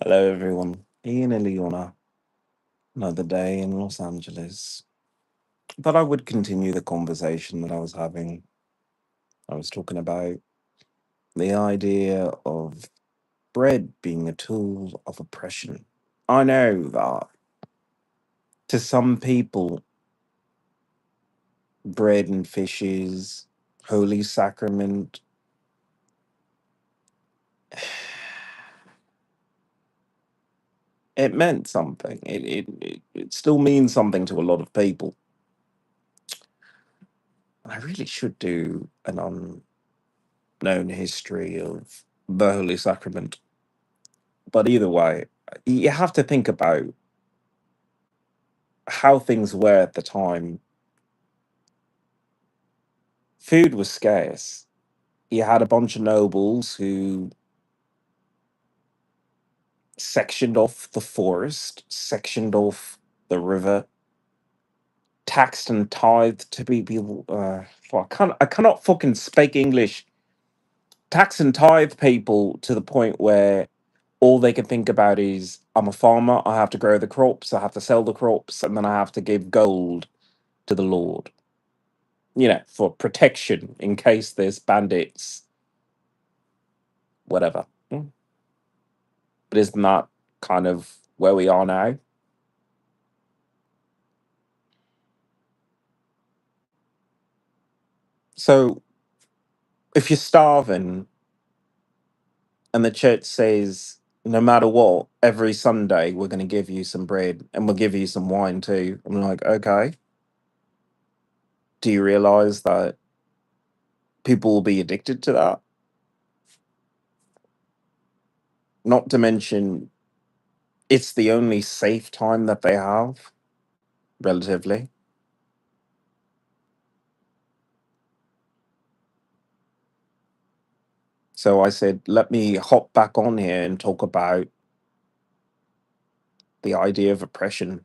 Hello, everyone. Ian and Leona. Another day in Los Angeles. Thought I would continue the conversation that I was having. I was talking about the idea of bread being a tool of oppression. I know that to some people, bread and fishes, holy sacrament, it meant something. It still means something to a lot of people. I really should do an unknown history of the Holy Sacrament. But either way, you have to think about how things were at the time. Food was scarce. You had a bunch of nobles who sectioned off the forest, sectioned off the river, taxed and tithed to be people. Well, I cannot fucking speak English. Tax and tithe people to the point where all they can think about is I'm a farmer. I have to grow the crops. I have to sell the crops, and then I have to give gold to the Lord. For protection in case there's bandits, whatever. But isn't that kind of where we are now? So if you're starving and the church says, no matter what, every Sunday we're going to give you some bread and we'll give you some wine too. I'm like, okay. Do you realize that people will be addicted to that? Not to mention, it's the only safe time that they have, relatively. So I said, let me hop back on here and talk about the idea of oppression.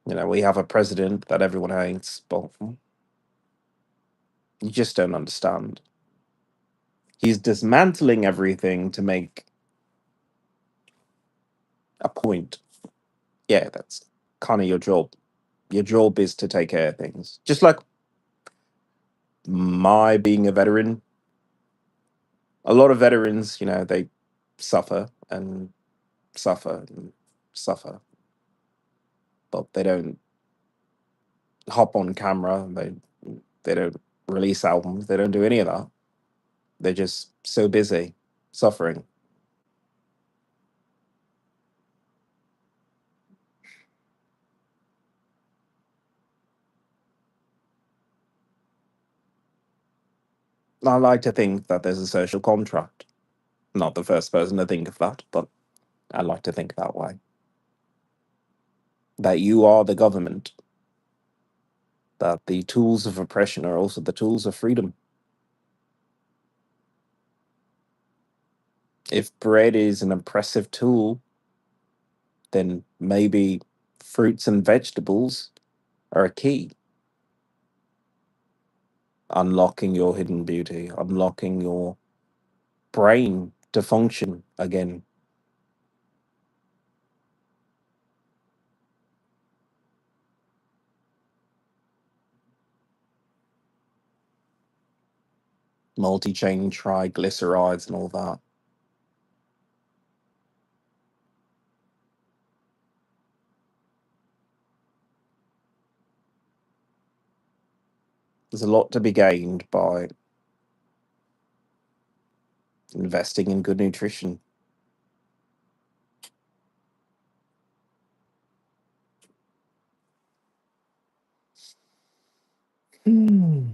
We have a president that everyone hates, but you just don't understand. He's dismantling everything to make a point. Yeah, that's kind of your job. Your job is to take care of things. Just like my being a veteran, a lot of veterans, they suffer and suffer and suffer, but they don't hop on camera. They don't release albums. They don't do any of that. They're just so busy suffering. I like to think that there's a social contract. Not the first person to think of that, but I like to think that way. That you are the government, that the tools of oppression are also the tools of freedom. If bread is an oppressive tool, then maybe fruits and vegetables are a key. Unlocking your hidden beauty, unlocking your brain to function again. Multi chain triglycerides and all that. There's a lot to be gained by investing in good nutrition. Hmm.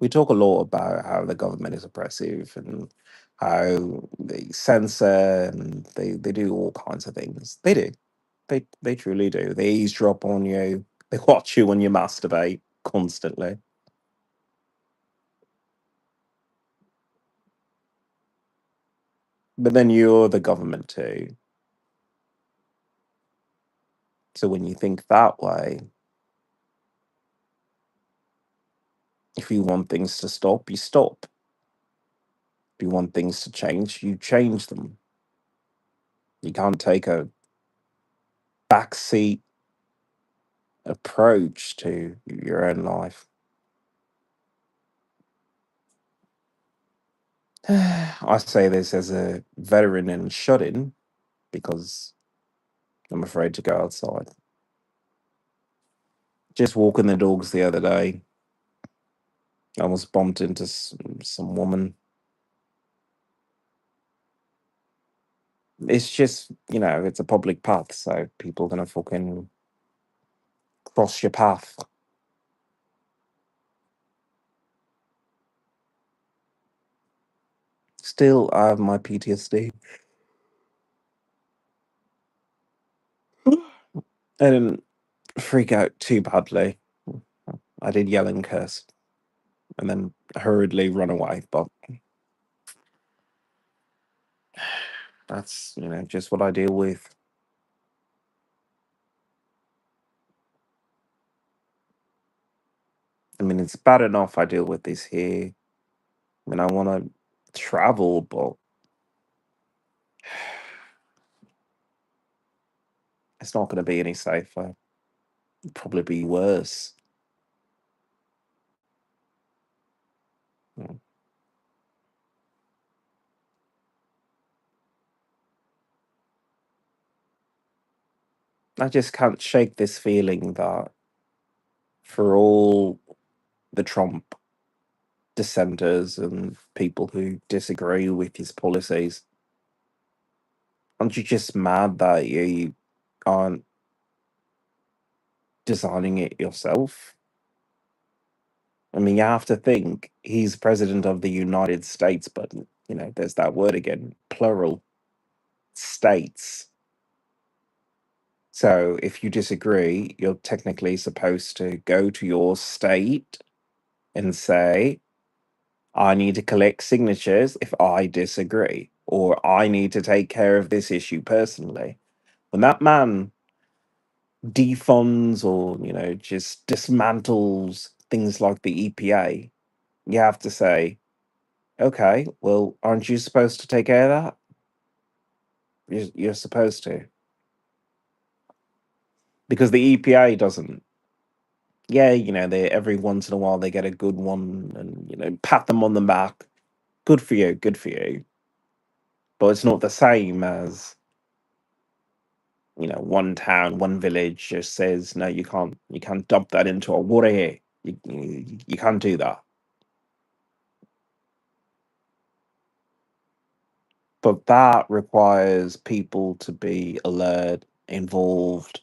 We talk a lot about how the government is oppressive and how they censor and they do all kinds of things. They do. They truly do. They eavesdrop on you. They watch you when you masturbate constantly. But then you're the government too. So when you think that way, If you want things to stop, you stop. If you want things to change, you change them. You can't take a backseat approach to your own life. I say this as a veteran and shut in because I'm afraid to go outside. Just walking the dogs the other day, I almost bumped into some woman. It's just, it's a public path, so people gonna fucking cross your path. Still, I have my PTSD. I didn't freak out too badly. I did yell and curse and then hurriedly run away, but that's, just what I deal with. I mean, it's bad enough I deal with this here. I mean, I want to travel, but it's not going to be any safer. It'll probably be worse. Mm. I just can't shake this feeling that for all the Trump dissenters and people who disagree with his policies, aren't you just mad that you aren't designing it yourself? I mean, you have to think he's president of the United States, but, there's that word again, plural, states. So if you disagree, you're technically supposed to go to your state and say, I need to collect signatures if I disagree, or I need to take care of this issue personally. When that man defunds or, just dismantles things like the EPA, you have to say, okay, well, aren't you supposed to take care of that? You're supposed to. Because the EPA doesn't. Yeah, they every once in a while they get a good one and, pat them on the back. Good for you, good for you. But it's not the same as, one town, one village just says, no, you can't dump that into a water here. You can't do that. But that requires people to be alert, involved.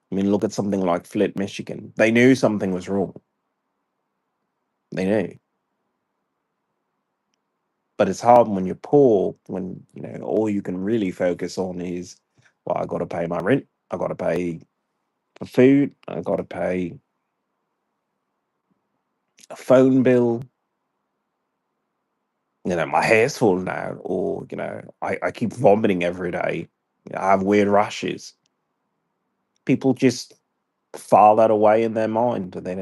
I mean, look at something like Flint, Michigan. They knew something was wrong. They knew. But it's hard when you're poor, when, all you can really focus on is, well, I got to pay my rent. I got to pay for food. I got to pay a phone bill. My hair's falling out, or, I keep vomiting every day. I have weird rashes. People just file that away in their mind. They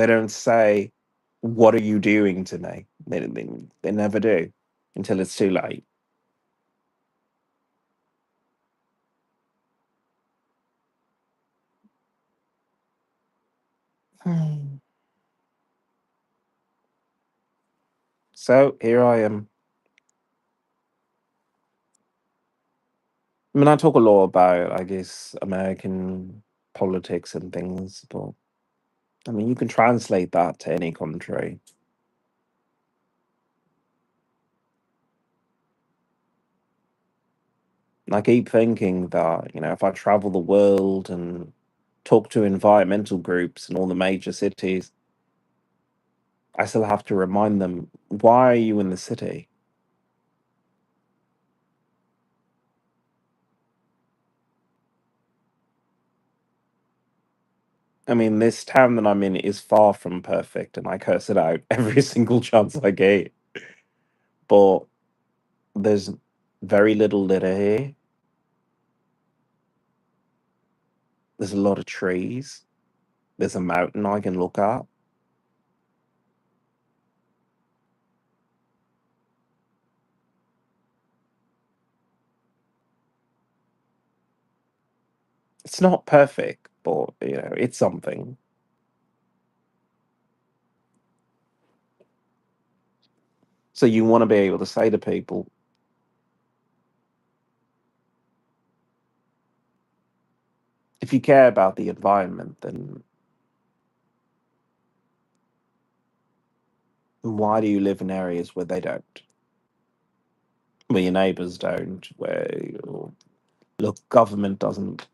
don't say, what are you doing to me? They never do until it's too late. Hmm. So here I am. I mean, I talk a lot about, I guess, American politics and things, but I mean, you can translate that to any country. And I keep thinking that, if I travel the world and talk to environmental groups in all the major cities, I still have to remind them, why are you in the city? I mean, this town that I'm in is far from perfect, and I curse it out every single chance I get. But there's very little litter here. There's a lot of trees. There's a mountain I can look at. It's not perfect, but it's something. So you want to be able to say to people, if you care about the environment, then why do you live in areas where they don't? Where your neighbors don't, look, government doesn't.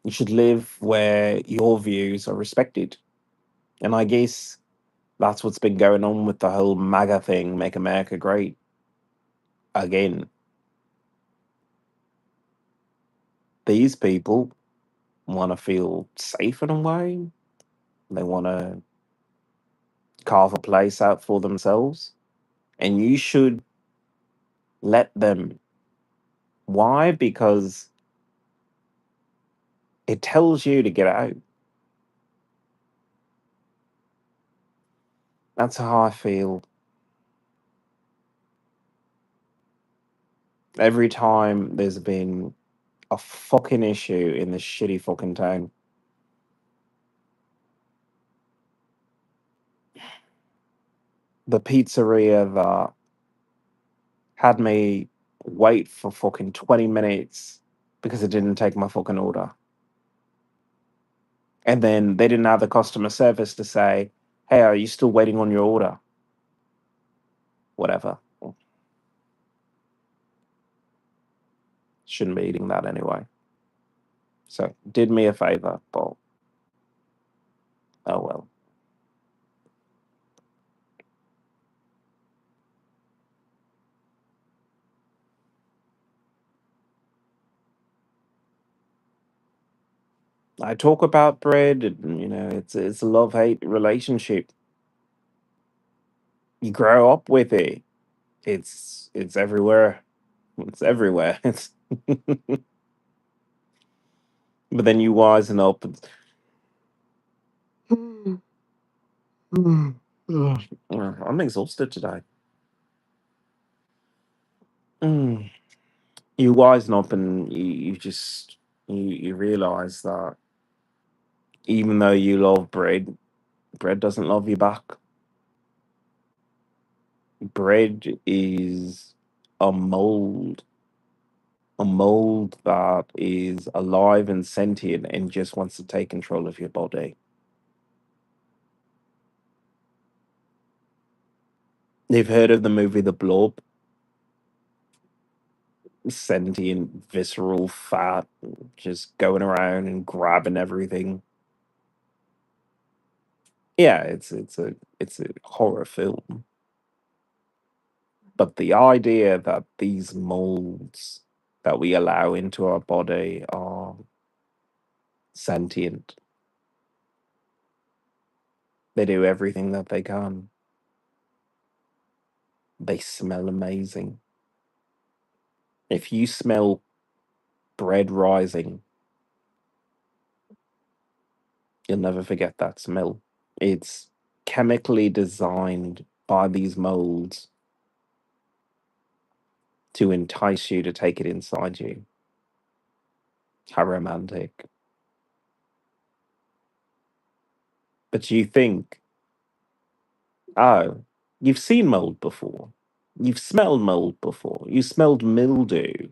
You should live where your views are respected. And I guess that's what's been going on with the whole MAGA thing, make America great again. These people want to feel safe in a way. They want to carve a place out for themselves. And you should let them. Why? Because it tells you to get out. That's how I feel every time there's been a fucking issue in this shitty fucking town. The pizzeria that had me wait for fucking 20 minutes because it didn't take my fucking order. And then they didn't have the customer service to say, hey, are you still waiting on your order? Whatever. Shouldn't be eating that anyway. So did me a favor, but oh well. I talk about bread, and it's a love hate relationship. You grow up with it. It's everywhere. It's everywhere. It's but then you wisen up. I'm exhausted today. Mm. You wisen up and you just you realize that even though you love bread, bread doesn't love you back. Bread is a mold, a mold that is alive and sentient and just wants to take control of your body. You've heard of the movie The Blob? Sentient, visceral fat, just going around and grabbing everything. Yeah, it's a horror film. But the idea that these molds that we allow into our body are sentient, they do everything that they can. They smell amazing. If you smell bread rising, you'll never forget that smell. It's chemically designed by these molds to entice you to take it inside you. How romantic. But you think, oh, you've seen mold before. You've smelled mold before. You smelled mildew.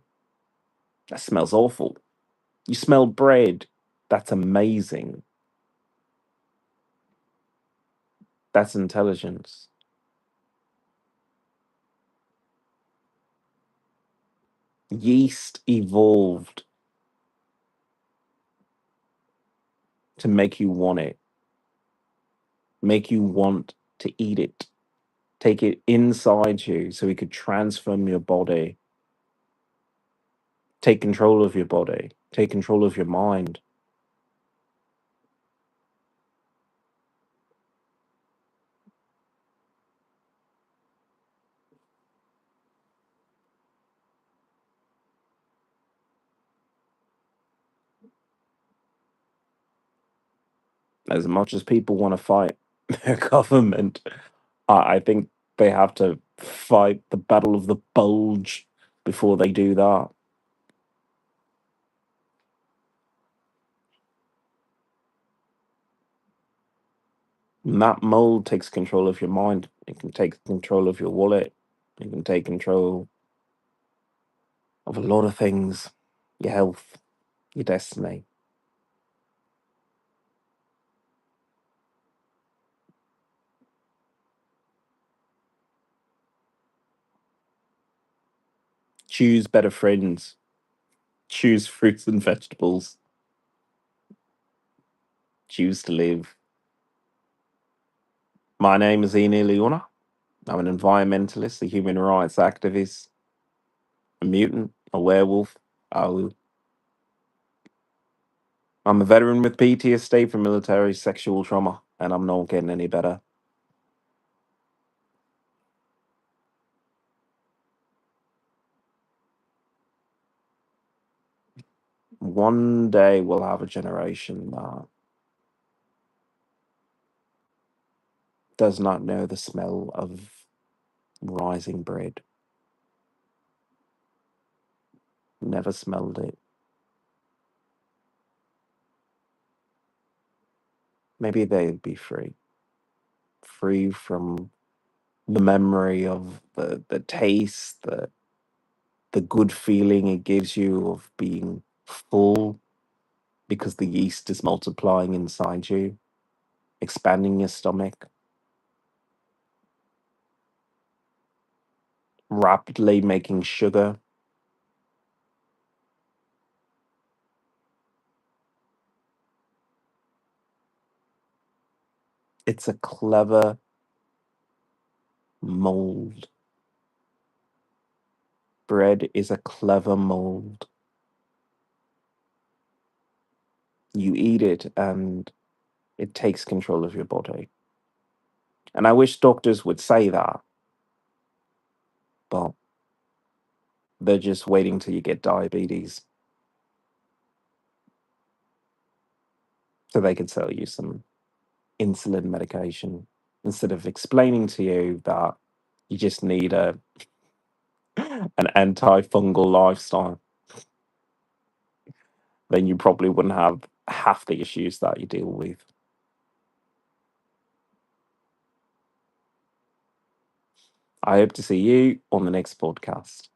That smells awful. You smell bread. That's amazing. That's intelligence. Yeast evolved to make you want it, make you want to eat it, take it inside you so it could transform your body, take control of your body, take control of your mind. As much as people want to fight their government, I think they have to fight the battle of the bulge before they do that. And that mold takes control of your mind. It can take control of your wallet. It can take control of a lot of things. Your health, your destiny. Choose better friends. Choose fruits and vegetables. Choose to live. My name is Ian Leona. I'm an environmentalist, a human rights activist, a mutant, a werewolf. Oh, I'm a veteran with PTSD from military sexual trauma, and I'm not getting any better. One day we'll have a generation that does not know the smell of rising bread, never smelled it. Maybe they'd be free, free from the memory of the taste, the good feeling it gives you of being full because the yeast is multiplying inside you, expanding your stomach, rapidly making sugar. It's a clever mold. Bread is a clever mold. You eat it and it takes control of your body. And I wish doctors would say that, but they're just waiting till you get diabetes so they can sell you some insulin medication instead of explaining to you that you just need an antifungal lifestyle. Then you probably wouldn't have half the issues that you deal with. I hope to see you on the next podcast.